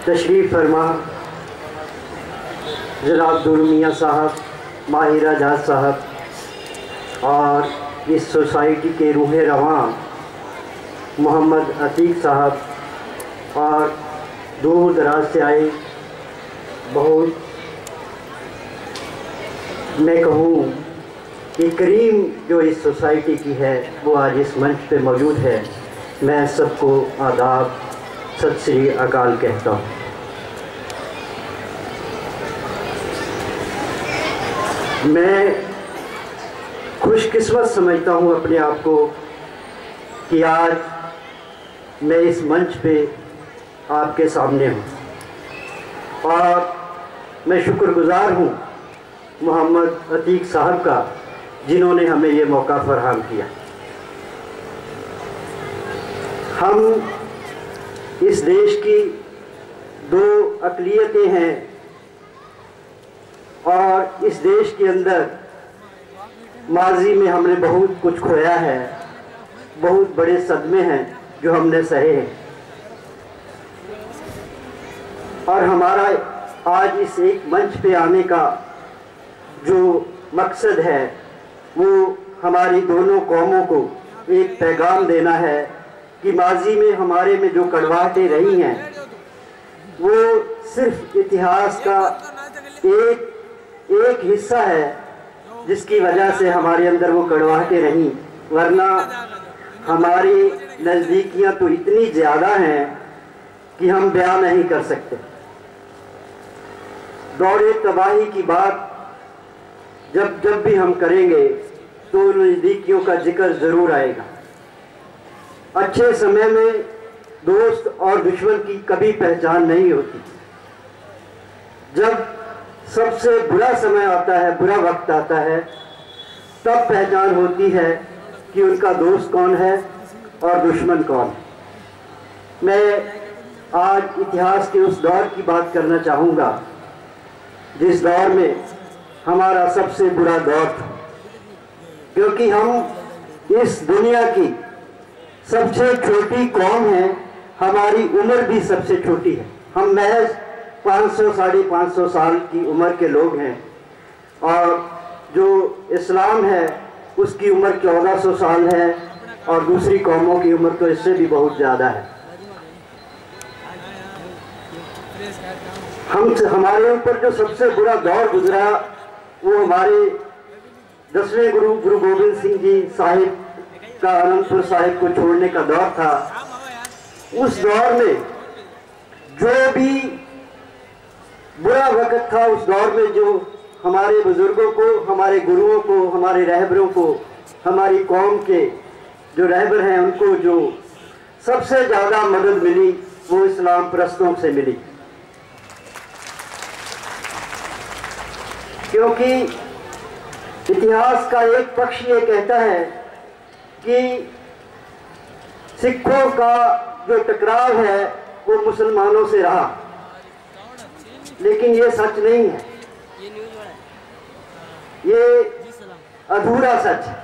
तशरीफ़ फरमा जनाब दुर मियाँ साहब, माहिरा जहाज साहब और इस सोसाइटी के रूह रवां मोहम्मद अतीक साहब और दूर दराज से आए बहुत मैं कहूँ कि करीम जो इस सोसाइटी की है वो आज इस मंच पे मौजूद है। मैं सबको आदाब सत श्री अकाल कहता हूँ। मैं खुशकिस्मत समझता हूँ अपने आप को कि आज मैं इस मंच पे आपके सामने हूँ और मैं शुक्रगुज़ार हूँ मोहम्मद अतीक साहब का जिन्होंने हमें ये मौका फराहम किया। हम इस देश की दो अक़लियतें हैं और इस देश के अंदर माजी में हमने बहुत कुछ खोया है, बहुत बड़े सदमे हैं जो हमने सहे हैं और हमारा आज इस एक मंच पे आने का जो मकसद है वो हमारी दोनों कौमों को एक पैगाम देना है कि माजी में हमारे में जो कड़वाहटें रही हैं वो सिर्फ इतिहास का एक हिस्सा है जिसकी वजह से हमारे अंदर वो कड़वाहटें रहीं, वरना हमारी नज़दीकियां तो इतनी ज़्यादा हैं कि हम बयान नहीं कर सकते। दौरे तबाही की बात जब भी हम करेंगे तो नज़दीकियों का जिक्र ज़रूर आएगा। अच्छे समय में दोस्त और दुश्मन की कभी पहचान नहीं होती। जब सबसे बुरा समय आता है, बुरा वक्त आता है, तब पहचान होती है कि उनका दोस्त कौन है और दुश्मन कौन है। मैं आज इतिहास के उस दौर की बात करना चाहूँगा जिस दौर में हमारा सबसे बुरा दौर था, क्योंकि हम इस दुनिया की सबसे छोटी कौम है, हमारी उम्र भी सबसे छोटी है। हम महज 500 साढ़े 500 साल की उम्र के लोग हैं और जो इस्लाम है उसकी उम्र 1400 साल है और दूसरी कौमों की उम्र तो इससे भी बहुत ज़्यादा है। हमारे ऊपर जो सबसे बुरा दौर गुजरा वो हमारे 10वें गुरु गोविंद सिंह जी साहिब का अनंतपुर साहिब को छोड़ने का दौर था। उस दौर में जो भी बुरा वक्त था, उस दौर में जो हमारे बुजुर्गों को, हमारे गुरुओं को, हमारे रहबरों को, हमारी कौम के जो रहबर हैं उनको जो सबसे ज़्यादा मदद मिली वो इस्लाम परस्तों से मिली, क्योंकि इतिहास का एक पक्ष ये कहता है कि सिखों का जो टकराव है वो मुसलमानों से रहा, लेकिन ये सच नहीं है, ये अधूरा सच है।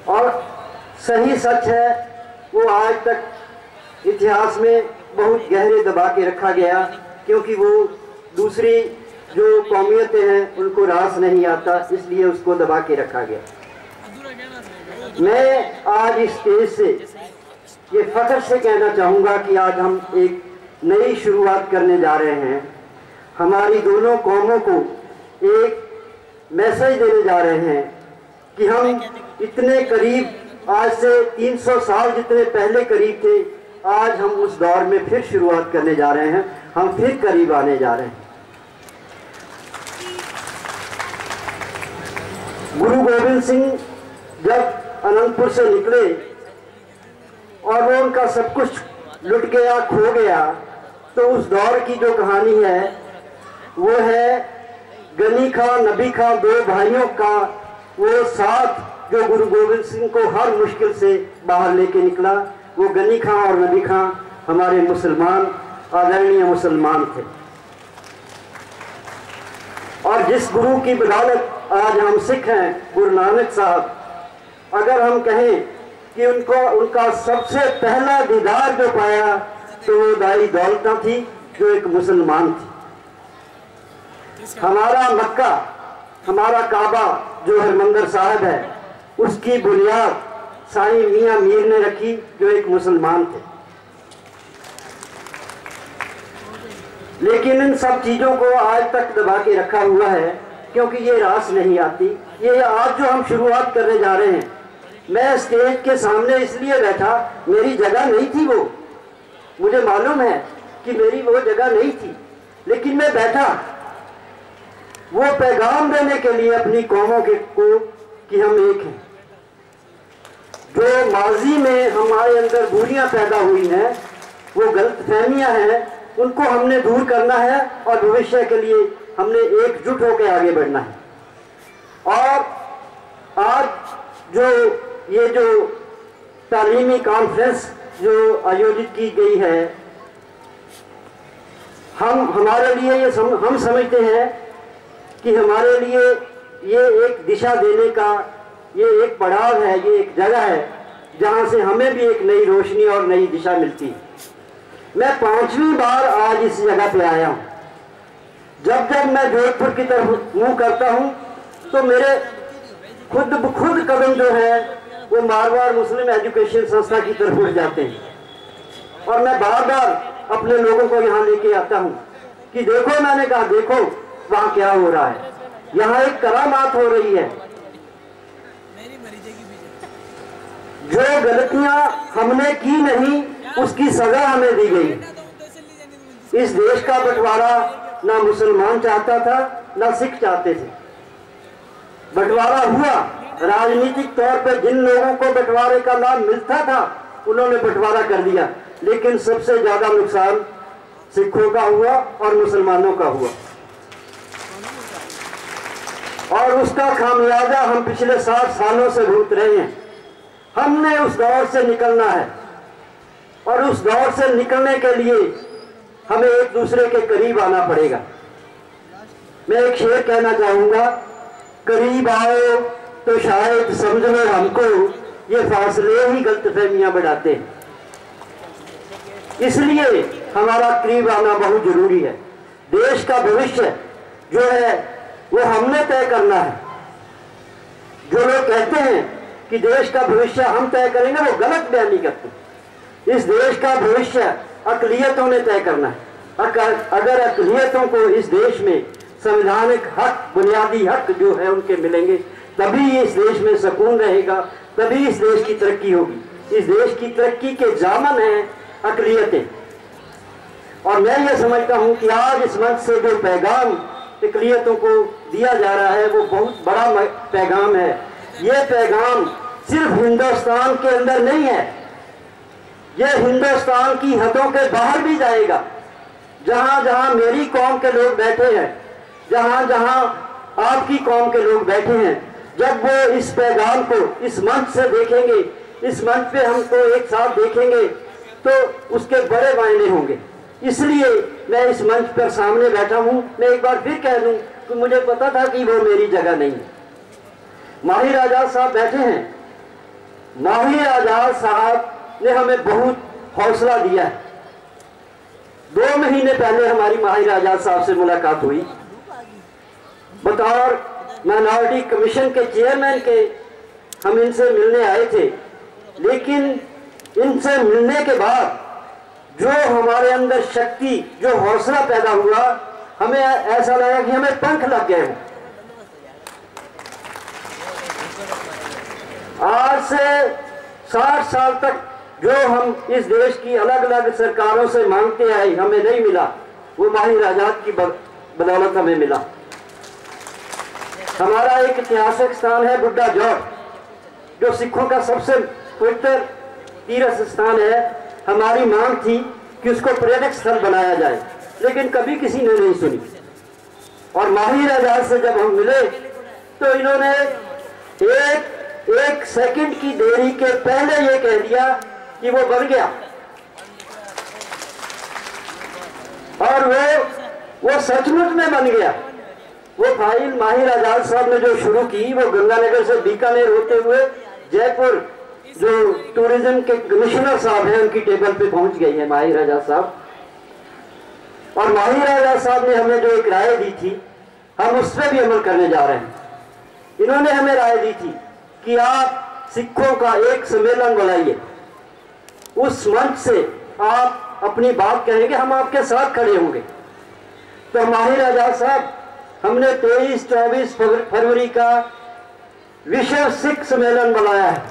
और सही सच है वो आज तक इतिहास में बहुत गहरे दबा के रखा गया, क्योंकि वो दूसरी जो कौमियतें हैं उनको रास नहीं आता, इसलिए उसको दबा के रखा गया। मैं आज इस स्टेज से ये फख्र से कहना चाहूँगा कि आज हम एक नई शुरुआत करने जा रहे हैं। हमारी दोनों कौमों को एक मैसेज देने जा रहे हैं कि हम इतने करीब, आज से 300 साल जितने पहले करीब थे, आज हम उस दौर में फिर शुरुआत करने जा रहे हैं, हम फिर करीब आने जा रहे हैं। गुरु गोविंद सिंह जब अनंतपुर से निकले और वो उनका सब कुछ लुट गया, खो गया, तो उस दौर की जो कहानी है वो है गनी खां नबी खां, दो भाइयों का वो साथ जो गुरु गोविंद सिंह को हर मुश्किल से बाहर लेके निकला। वो गनी खां और नबी खां हमारे मुसलमान, आदरणीय मुसलमान थे और जिस गुरु की बदौलत आज हम सिख हैं, गुरु नानक साहब, अगर हम कहें कि उनका सबसे पहला दीदार जो पाया तो वो दाई दौलता थी जो एक मुसलमान थी। हमारा मक्का, हमारा काबा जो हरमंदिर साहब है, उसकी बुनियाद साईं मियां मीर ने रखी जो एक मुसलमान थे। लेकिन इन सब चीजों को आज तक दबा के रखा हुआ है क्योंकि ये रास नहीं आती। ये आज जो हम शुरुआत करने जा रहे हैं, मैं स्टेज के सामने इसलिए बैठा, मेरी जगह नहीं थी वो, मुझे मालूम है कि मेरी वो जगह नहीं थी, लेकिन मैं बैठा वो पैगाम देने के लिए अपनी कौमों के को कि हम एक हैं। जो माजी में हमारे अंदर बुरियां पैदा हुई हैं, वो गलतफहमियां हैं, उनको हमने दूर करना है और भविष्य के लिए हमने एकजुट होकर आगे बढ़ना है। और आज जो तालीमी कॉन्फ्रेंस जो आयोजित की गई है, हमारे लिए हम समझते हैं कि हमारे लिए ये एक दिशा देने का ये एक पड़ाव है, ये एक जगह है जहां से हमें भी एक नई रोशनी और नई दिशा मिलती है। मैं 5वीं बार आज इस जगह पे आया हूं। जब जब मैं जोधपुर की तरफ मुंह करता हूं तो मेरे खुद कदम जो है वो मारवाड़ मुस्लिम एजुकेशन संस्था की तरफ उठ जाते हैं और मैं बार बार अपने लोगों को यहाँ लेके आता हूँ कि देखो, मैंने कहा देखो वहाँ क्या हो रहा है, यहाँ एक करामात हो रही है। जो गलतियां हमने की नहीं उसकी सजा हमें दी गई। इस देश का बंटवारा ना मुसलमान चाहता था ना सिख चाहते थे। बंटवारा हुआ, राजनीतिक तौर पर जिन लोगों को बंटवारे का लाभ मिलता था उन्होंने बंटवारा कर दिया, लेकिन सबसे ज्यादा नुकसान सिखों का हुआ और मुसलमानों का हुआ और उसका खामियाजा हम पिछले 60 सालों से भुगत रहे हैं। हमने उस दौर से निकलना है और उस दौर से निकलने के लिए हमें एक दूसरे के करीब आना पड़ेगा। मैं एक शेर कहना चाहूंगा, करीब आओ तो शायद समझ लो हमको, ये फासले ही गलतफहमियां बढ़ाते हैं। इसलिए हमारा करीब आना बहुत जरूरी है। देश का भविष्य जो है वो हमने तय करना है। जो लोग कहते हैं कि देश का भविष्य हम तय करेंगे, वो गलत बयानी करते। इस देश का भविष्य अक़लियतों ने तय करना है। अगर अक़लियतों को इस देश में संवैधानिक हक, बुनियादी हक जो है उनके मिलेंगे, तभी इस देश में सुकून रहेगा, तभी इस देश की तरक्की होगी। इस देश की तरक्की के जामन है अक़लियतें। और मैं ये समझता हूँ कि आज इस मंच से जो पैगाम अक़लियतों को दिया जा रहा है वो बहुत बड़ा पैगाम है। ये पैगाम सिर्फ हिंदुस्तान के अंदर नहीं है, ये हिंदुस्तान की हदों के बाहर भी जाएगा। जहां जहां मेरी कौम के लोग बैठे हैं, जहां जहां आपकी कौम के लोग बैठे हैं, जब वो इस पैगाम को इस मंच से देखेंगे, इस मंच पे हमको एक साथ देखेंगे, तो उसके बड़े मायने होंगे। इसलिए मैं इस मंच पर सामने बैठा हूं। मैं एक बार फिर कह दूं कि मुझे पता था कि वो मेरी जगह नहीं है। माहिर आजाद साहब बैठे हैं। माहिर आजाद साहब ने हमें बहुत हौसला दिया है। 2 महीने पहले हमारी माहिर आजाद साहब से मुलाकात हुई। बतौर माइनॉरिटी कमीशन के चेयरमैन के हम इनसे मिलने आए थे, लेकिन इनसे मिलने के बाद जो हमारे अंदर शक्ति, जो हौसला पैदा हुआ, हमें ऐसा लगा कि हमें पंख लग गए हों। आज से 60 साल तक जो हम इस देश की अलग अलग सरकारों से मांगते आए, हमें नहीं मिला, वो माहिर आजाद की बदौलत हमें मिला। हमारा एक ऐतिहासिक स्थान है बुड्ढा जोड़, जो सिखों का सबसे पवित्र तीर्थ स्थान है। हमारी मांग थी कि उसको पर्यटक स्थल बनाया जाए, लेकिन कभी किसी ने नहीं सुनी। और माहिर आजाद से जब हम मिले तो इन्होंने एक सेकंड की देरी के पहले ये कह दिया कि वो बन गया। और वो सचमुच में बन गया। वो फाइल माहिर आजाद साहब ने जो शुरू की, वो गंगानगर से बीकानेर होते हुए जयपुर जो टूरिज्म के कमिश्नर साहब हैं उनकी टेबल पे पहुंच गई है माहिर आजाद साहब। और माहिर आजाद साहब ने हमें जो एक राय दी थी हम उस पर भी अमल करने जा रहे हैं। इन्होंने हमें राय दी थी कि आप सिखों का एक सम्मेलन बुलाइए, उस मंच से आप अपनी बात कहेंगे, हम आपके साथ खड़े होंगे। तो माहिर आजाद साहब, हमने 23-24 फरवरी का विश्व सिख सम्मेलन बुलाया है।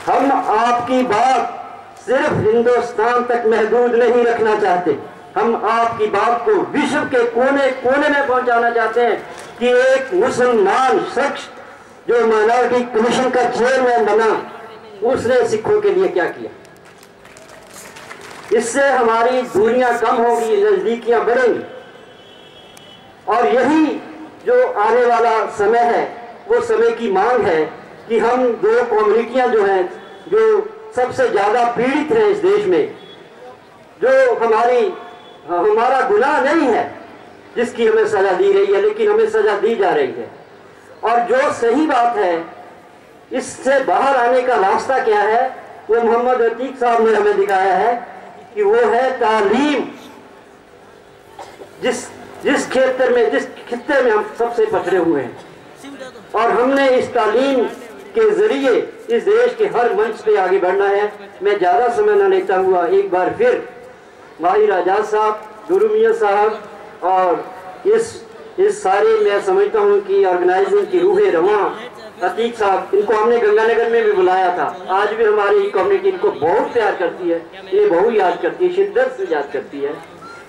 हम आपकी बात सिर्फ हिंदुस्तान तक महदूद नहीं रखना चाहते, हम आपकी बात को विश्व के कोने कोने में पहुंचाना चाहते हैं कि एक मुसलमान शख्स जो माइनॉरिटी कमीशन का चेयरमैन बना, उसने सिखों के लिए क्या किया। इससे हमारी दूरियां कम होगी, नजदीकियां बढ़ेंगी। और यही जो आने वाला समय है वो समय की मांग है कि हम दो कम्युनिटियां जो हैं, जो सबसे ज्यादा पीड़ित हैं इस देश में, जो हमारा गुनाह नहीं है जिसकी हमें सजा दी रही है, लेकिन हमें सजा दी जा रही है। और जो सही बात है, इससे बाहर आने का रास्ता क्या है वो मोहम्मद अतीक साहब ने हमें दिखाया है कि वो है तालीम। जिस क्षेत्र में, जिस खित्ते में हम सबसे पछड़े हुए हैं, और हमने इस तालीम के जरिए इस देश के हर मंच पे आगे बढ़ना है। मैं ज्यादा समय न लेता हुआ एक बार फिर माहिर आजाद साहब, गुरु मियां साहब और इस सारे, मैं समझता हूँ कि ऑर्गेनाइजिंग की रूह रवां अतीक साहब, इनको हमने गंगानगर में भी बुलाया था। आज भी हमारी कम्युनिटी इनको बहुत प्यार करती है, ये बहुत याद करती है, शिद्दत से याद करती है।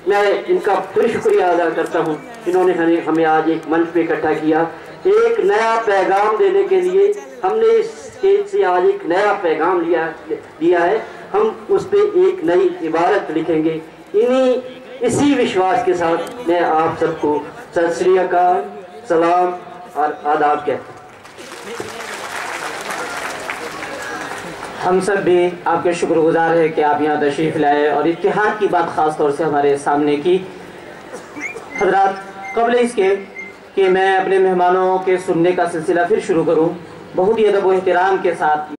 मैं इनका फिर शुक्रिया अदा करता हूँ, इन्होंने हमें आज एक मंच पे इकट्ठा किया, एक नया पैगाम देने के लिए। हमने इस स्टेज से आज एक नया पैगाम दिया है, हम उस पर एक नई इबारत लिखेंगे। इसी विश्वास के साथ मैं आप सबको सत श्री अकाल, सलाम और आदाब कहता हूँ। हम सब भी आपके शुक्रगुजार हैं कि आप यहाँ तशरीफ़ लाए और इत्तेहाद की बात ख़ास तौर से हमारे सामने की। हज़रात, क़ब्ल इसके कि मैं अपने मेहमानों के सुनने का सिलसिला फिर शुरू करूँ, बहुत ही अदब व एहतराम के साथ